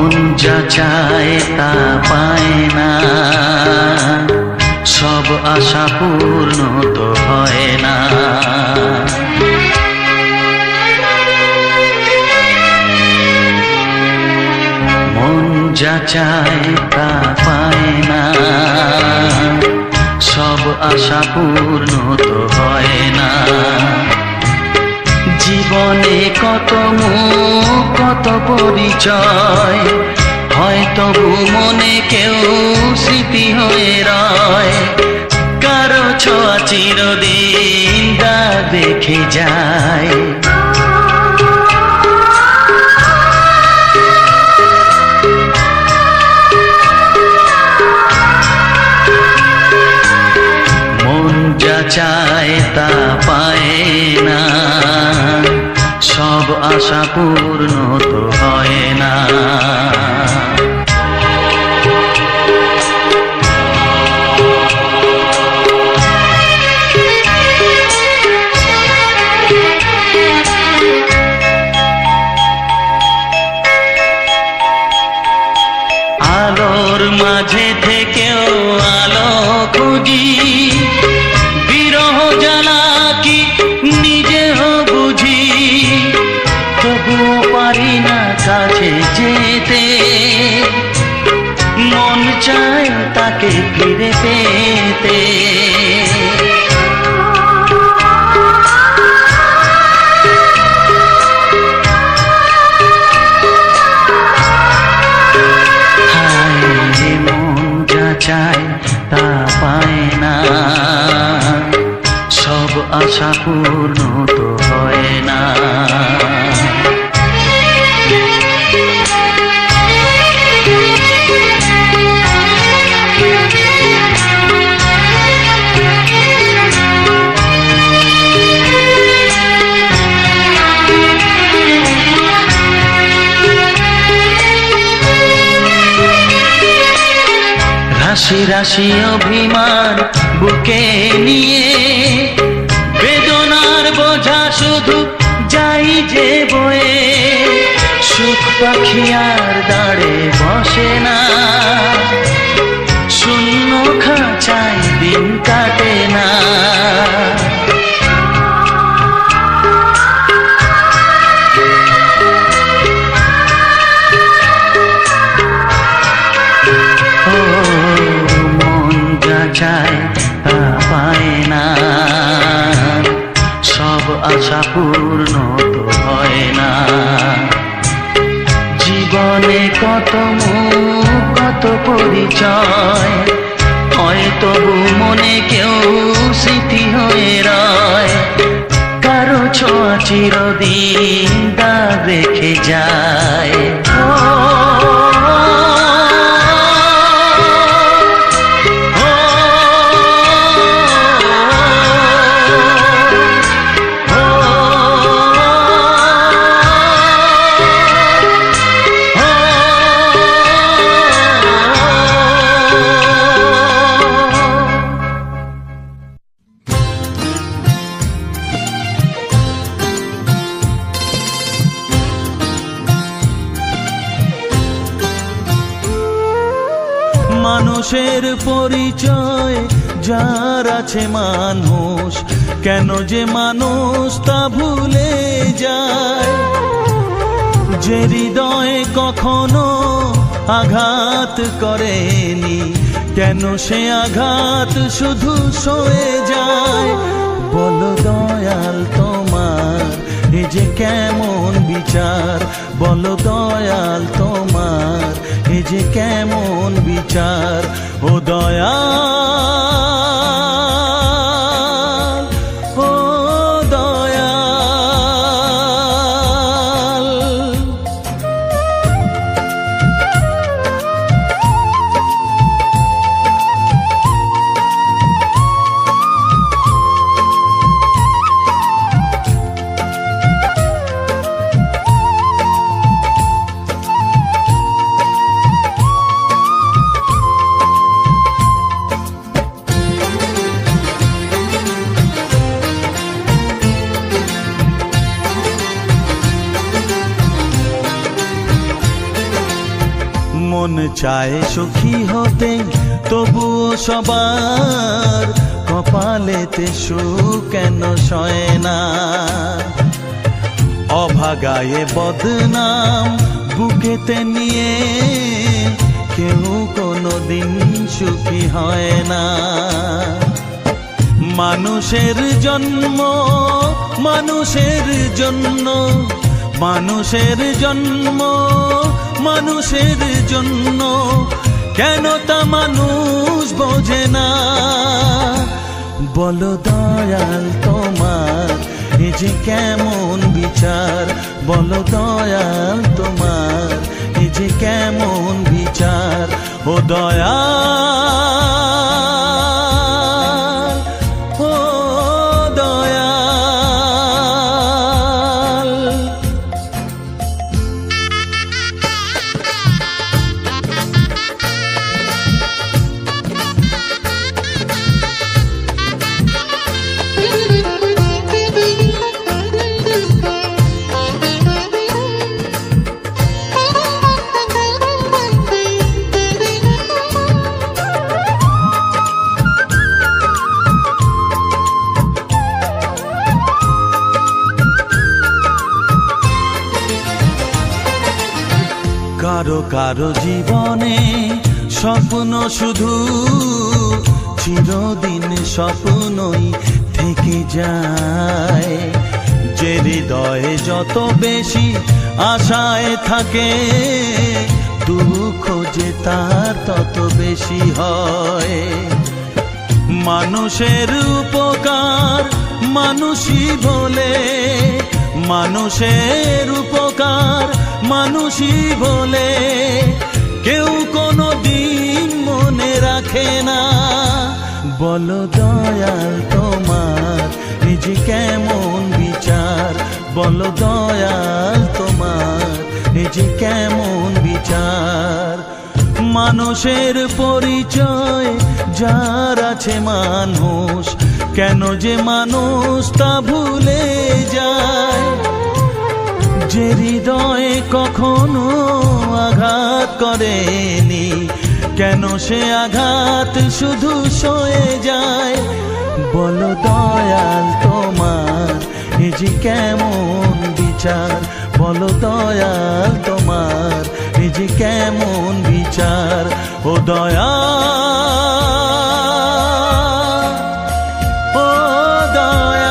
মন যা চায় তা পায় না, সব আশা পূর্ণ তো হয় না। মন যা চায় তা পায় না, সব আশা পূর্ণ তো হয় না। জীবনে কত মুখ কত পরিচয়, হয় তবু মনে কেউ স্মৃতি হয়ে রয়। কারো ছোঁয়া চিরদিন দাগ রেখে যায়। মন যা চায় তা পায় না, সব আশা পূর্ণ তো হয় না। আলোর মাঝে থেকেও আলো খুঁজি, বিরহ জ্বালা কি নিজেও বুঝি। তবুও পারি না কাছে যেতে, মন চায় তাকে ফিরে পেতে। চায় তা পায় না, সব আশা পূর্ণ তো হয় না। রাশি রাশি অভিমান বুকে নিয়ে, বেদনার বোঝা শুধু যাই যে বয়ে। সুখ পাখি আর দাঁড়ে বসে না, শূন্য খাঁচায় দিন কাটে না। চায় তা পায় না, সব আশা পূর্ণ তো হয় না। জীবনে কত মুখ কত পরিচয়, হয় তবু মনে কেউ স্মৃতি হয়ে রয়। কারো ছোঁয়া চিরদিন দাগ রেখে যায়। মানুষের পরিচয় যার আছে মানুষ, কেন যে মানুষ তা ভুলে যায়। যে হৃদয়ে কখনো আঘাত করেনি, কেন সে আঘাত শুধু সয়ে যায়। বলো দয়াল তোমার এ যে কেমন বিচার, বলো দয়াল তোমার এ যে কেমন বিচার। ও দয়াল, ও দয়াল। মন চায় সুখী হতে, তবুও সবার কপালেতে সুখ কেন সয় না। অভাগায়ে বদনাম বুকেতে নিয়ে কেউ কোনোদিন সুখী হয় না। মানুষের জন্ম মানুষের জন্য, মানুষের জন্ম মানুষের জন্য, কেন তা মানুষ বোঝে না। বলো দয়াল তোমার এ যে কেমন বিচার, বলো দয়াল তোমার এ যে কেমন বিচার। ও দয়াল, ও দয়াল। কারো কারো জীবনে স্বপ্ন শুধু চিরদিন স্বপ্নই থেকে যায়। যে হৃদয়ে যত বেশি আশায় থাকে, দুঃখ যে তার তত বেশি হয়। মানুষের উপকার মানুষই বলে, মানুষের উপকার মানুষই বলে, কেউ কোনো দিন মনে রাখে না। বলো দয়াল তোমার এ যে কেমন বিচার, বলো দয়াল তোমার এ যে কেমন বিচার। মানুষের পরিচয় যার আছে মানুষ, কেন যে মানুষ তা ভুলে যায়। যে হৃদয়ে কখনো আঘাত করেনি, কেন সে আঘাত শুধু সয়ে যায়। বলো দয়াল তোমার এ যে কেমন বিচার, বলো দয়াল তোমার এ যে কেমন বিচার। ও দয়াল, ও দয়াল,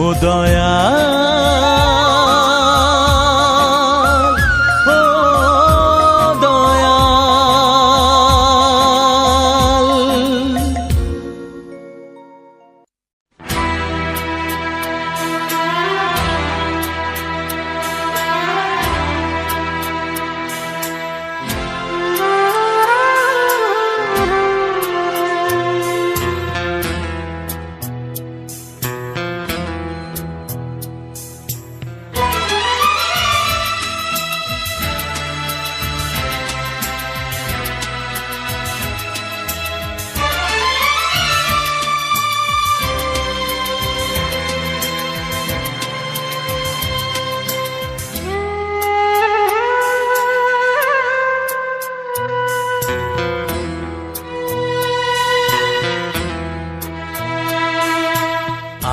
ও দয়াল, ও দয়াল।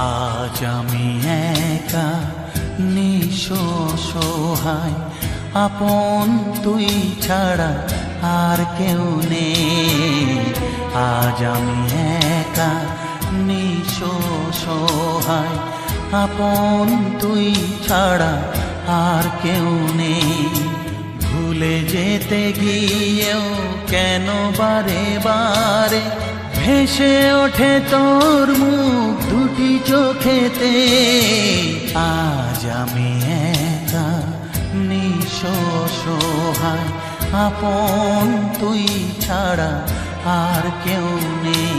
আজ আমি একা নিঃসহায়, আপন তুই ছাড়া আর কেউ নেই। আজ আমি একা নিঃসহায়, আপন তুই ছাড়া আর কেউ নেই। ভুলে যেতে গিয়েও কেন বারে বারে ভেসে ওঠে তোর মুখ দুটি চোখেতে। আজ আমি একা নিঃসহায়, আপন তুই ছাড়া আর কেউ নেই।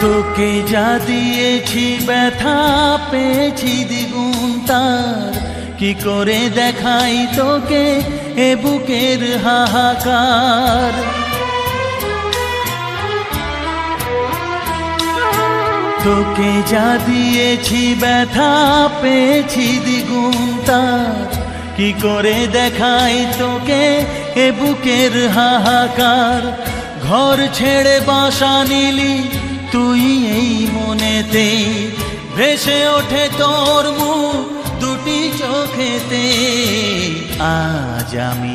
তোকে যা দিয়েছি ব্যথা পেয়েছি দ্বিগুণ তার, কি করে দেখাই তোকে এ বুকের হাহাকার। তোকে যা দিয়েছি ব্যথা পেয়েছি দ্বিগুণ তার, কি করে দেখাই তোকে এ বুকের হাহাকার। ঘর ছেড়ে বাসা নিলি তুই এই মনেতে, ভেসে ওঠে তোর মুখ দুটি চোখেতে। আজ আমি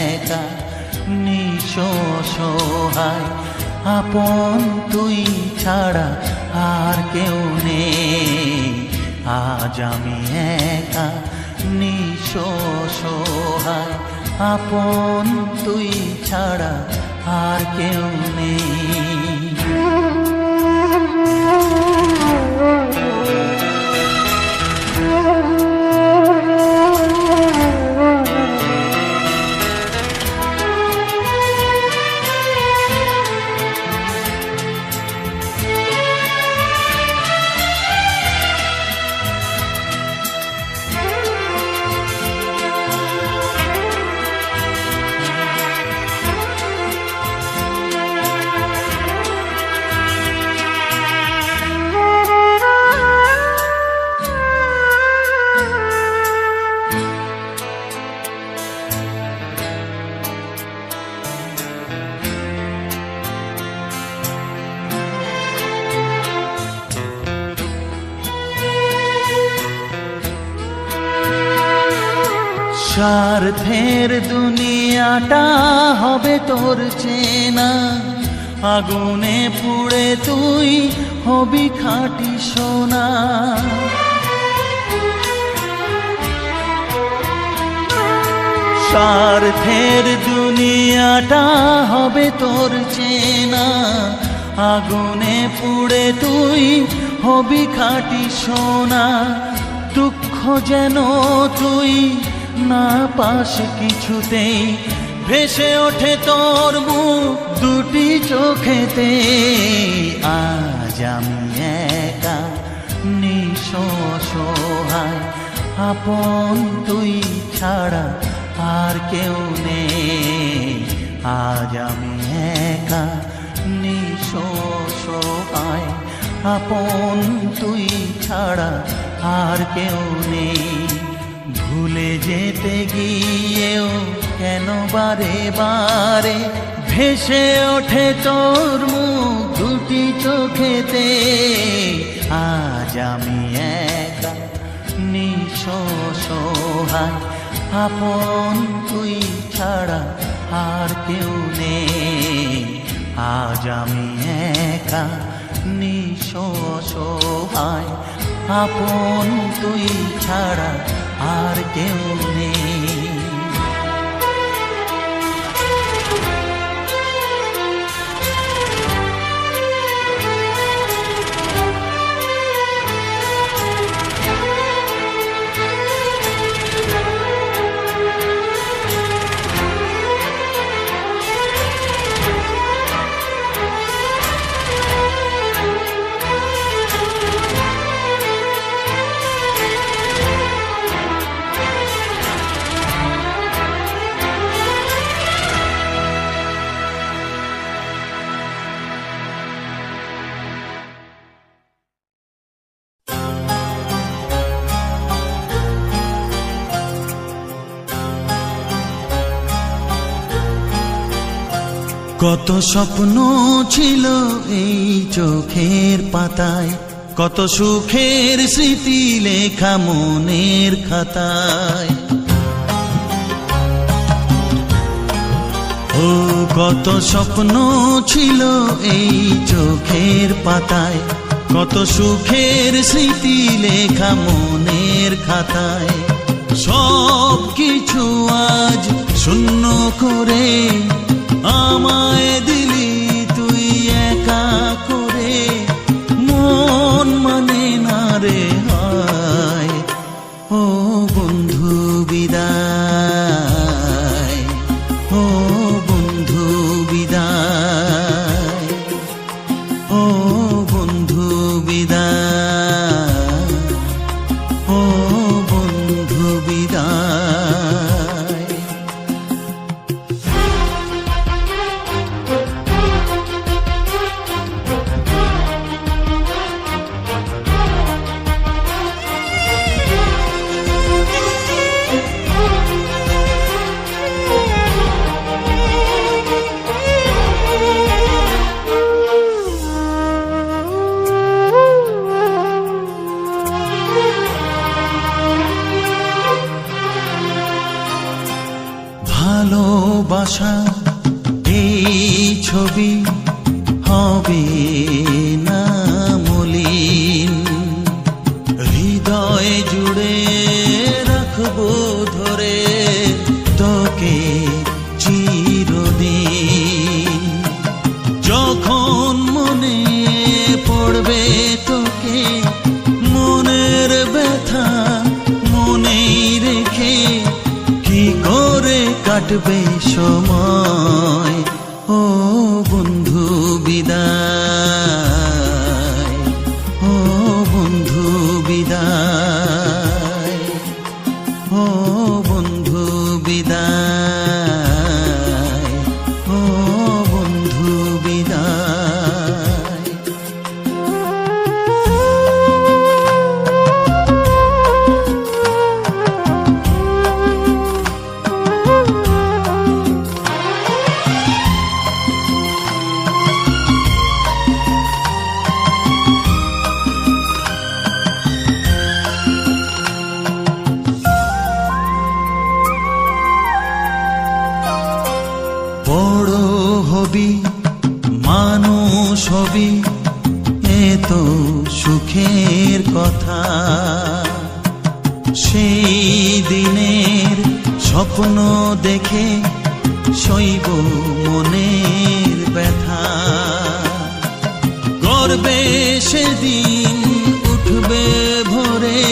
একা নিঃসহায়, আপন তুই ছাড়া আর কেউ নেই। আজ আমি একা নিঃসহায়, আপন তুই ছাড়া আর কেউ নেই। স্বার্থের দুনিয়াটা হবে তোর চেনা, আগুনে পুড়ে তুই হবি খাঁটি সোনা। স্বার্থের দুনিয়াটা হবে তোর চেনা, আগুনে পুড়ে তুই হবি খাঁটি সোনা। দুঃখ যেন তুই না পাস কিছুতেই, ভেসে ওঠে তোর মুখ দুটি চোখেতে। আজ আমি একা নিঃসহায়, আপন তুই ছাড়া আর কেউ নেই। আজ আমি একা নিঃসহায়, আপন তুই ছাড়া আর কেউ নেই। ভুলে যেতে গিয়েও কেন বারে বারে ভেসে ওঠে তোর মুখ দুটি চোখেতে। আজ আমি একা নিঃসহায়, আপন তুই ছাড়া আর কেউ নেই। আজ আমি একা নিঃসহায়, আপন তুই ছাড়া আর কেউ নেই। কত স্বপ্ন ছিল এই চোখের পাতায়, কত সুখের স্মৃতি লেখা মনের খাতায়। ও কত স্বপ্ন ছিল এই চোখের পাতায়, কত সুখের স্মৃতি লেখা মনের খাতায়। সব কিছু আজ শূন্য করে আমায় দিলি তুই একা করে। মন মানে না রে হায়, ও বন্ধু বিদায়, ও বন্ধু বিদায়, ও বন্ধু বন্ধু বিদায়। ভালোবাসা এই ছবি হবে না মলিন, হৃদয় জুড়ে রাখবো ধরে তোকে চিরদিন। যখন মনে পড়বে তোকে, মনের ব্যথা মনেই রেখে কি করে কাটবে সময়। ও বন্ধু বিদায়, ও বন্ধু বিদায়, ও বন্ধু বিদায়, ও বন্ধু বিদায়। বড় হবি, মানুষ হবি, এ তো সুখের কথা। সেই দিনের স্বপ্ন দেখে সইব মনের ব্যথা। গর্বে সেদিন উঠবে ভরে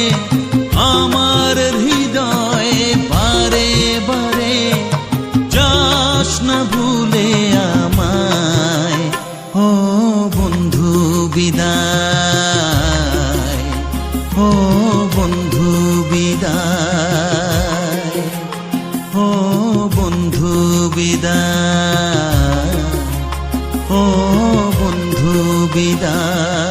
আমার হৃদয় বারে বারে। যাস না ভুলে আমায়, ও বন্ধু বিদায়, ও বন্ধু বিদায়, ও বন্ধু বিদায়, ও বন্ধু বিদায়।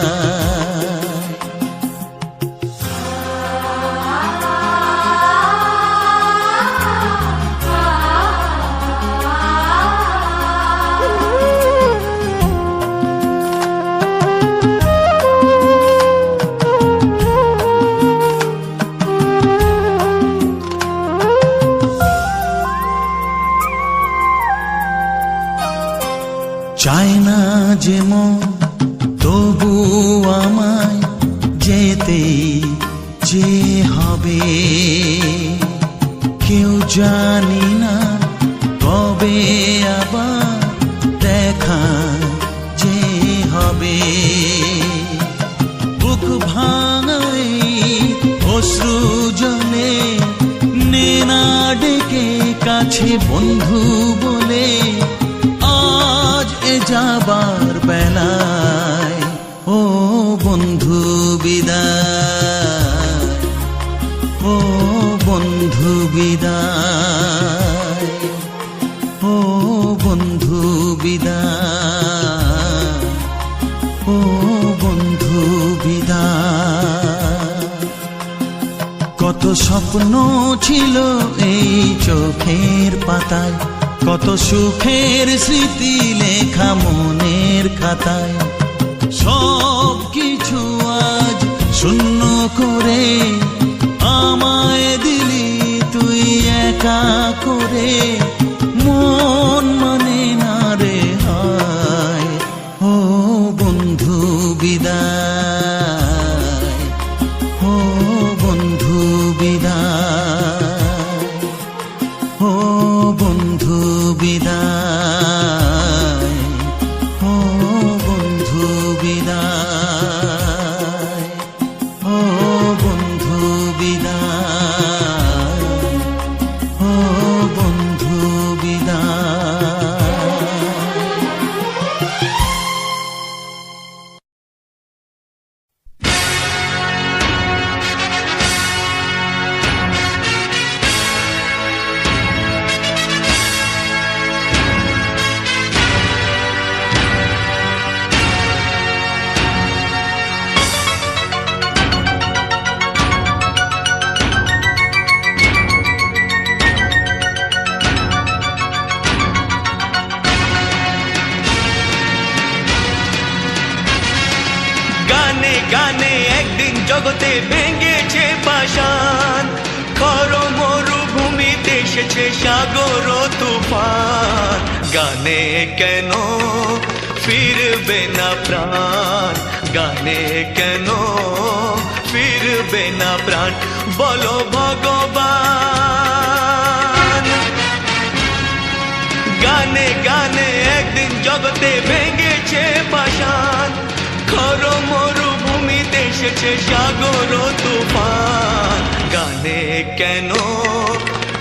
চায় না যে মন তবু আমায় যেতে যে হবে। কেউ জানি না কবে আবার দেখা যে হবে। বুক ভাঙাই অশ্রু জলে নে না ডেকে কাছে বন্ধু বলে। আজ এ যাবার বেলায়, ও বন্ধু বিদায়, ও বন্ধু বিদায়, ও বন্ধু বিদায়, ও বন্ধু বিদায়। কত স্বপ্ন ছিল এই চোখের পাতায়, কত সুখের স্মৃতি লেখা মনের খাতায়। সব কিছু আজ শূন্য করে আমায় দিলি তুই একা করে। মন মানে না রে হায়, ও বন্ধু বিদায়, ও বন্ধু বিদায়, ও বন্ধু বিদায়, ও বন্ধু বিদায়, ও বন্ধু বিদায়, ও বন্ধু জগতে ভেঙেছে পাষাণ, খর মরুভূমিতে এসেছে সাগর তুফান। গানে কেন ফিরবে না প্রাণ, গানে কেন ফিরবে না প্রাণ, বলো ভগবান। গানে গানে একদিন জগতে ভেঙেছে পাষাণ, খর মরুভূমিতে এসেছে সাগর তুফান। গানে কেন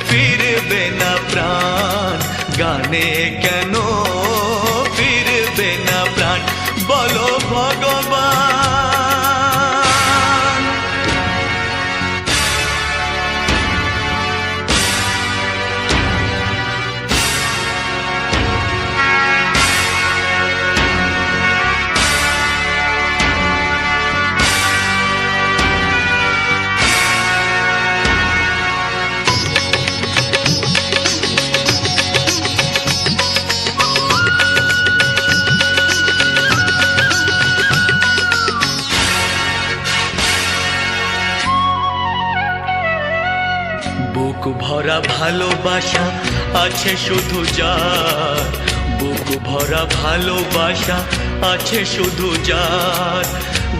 ফিরবে না প্রাণ, গানে কেন ফিরবে না প্রাণ, বলো ভগবান। বুক ভরা ভালোবাসা আছে শুধু যার, বুক ভরা ভালোবাসা আছে শুধু যার,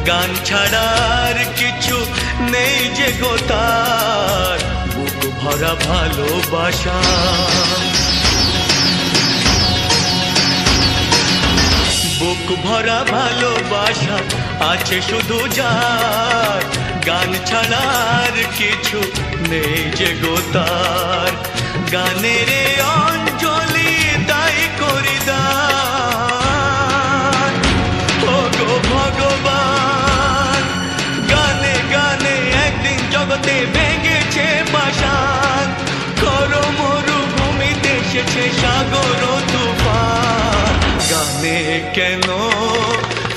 গান ছাড়ার কিছু নেই যে গো তার। বুক ভরা ভালোবাসা, বুক ভরা ভালোবাসা আছে শুধু যার, গান ছাড়ার কিছু নেই যে গো তার। গানের অঞ্জলি তাই করি দান, ও গো ভগবান। গানে গানে একদিন জগতে ভেঙেছে পাষাণ, খর মরুভূমিতে এসেছে সাগর তুফান। গানে কেন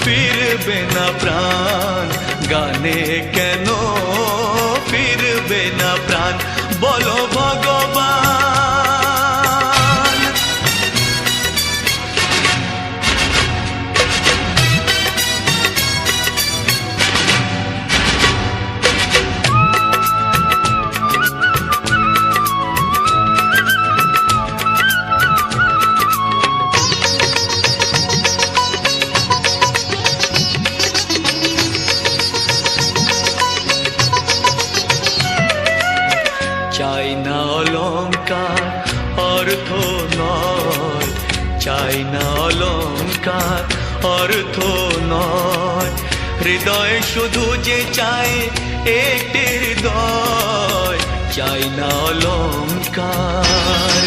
ফিরবে না প্রাণ, গানে কেন ফিরবে না প্রাণ, বলো ভগবান। চাই না অলংকার অর্থ নয়, চাই না অলংকার অর্থ নয়, হৃদয় শুধু যে চাই একটি হৃদয়, চাই না অলংকার।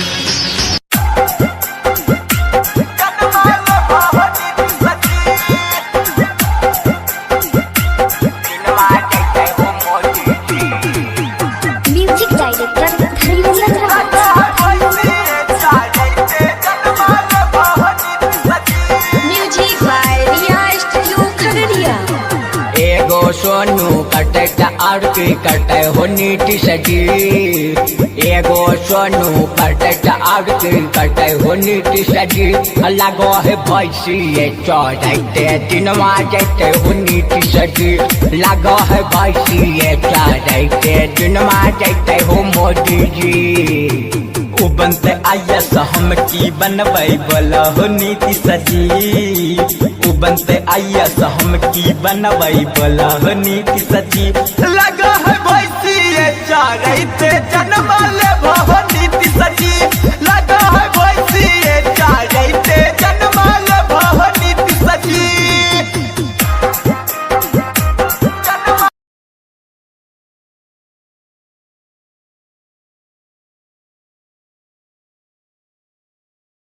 सोनू कटे आरती कटे हो नीति सजी, एगो सोनू कटे आरती कटे हो नीति सजी। लगो है भैंसी चढ़ते दिनवा जैते हो नीति सजी, लगो है भैंसी चढ़ते दिनवा जैते हो मोदी जी। उ बनते आयस हम की बनबै बोला हो नीति सजी, उ बनते आयस हम की बनबै बोला हो नीति सजी। लगा है भैंसी चढ़ते जनमल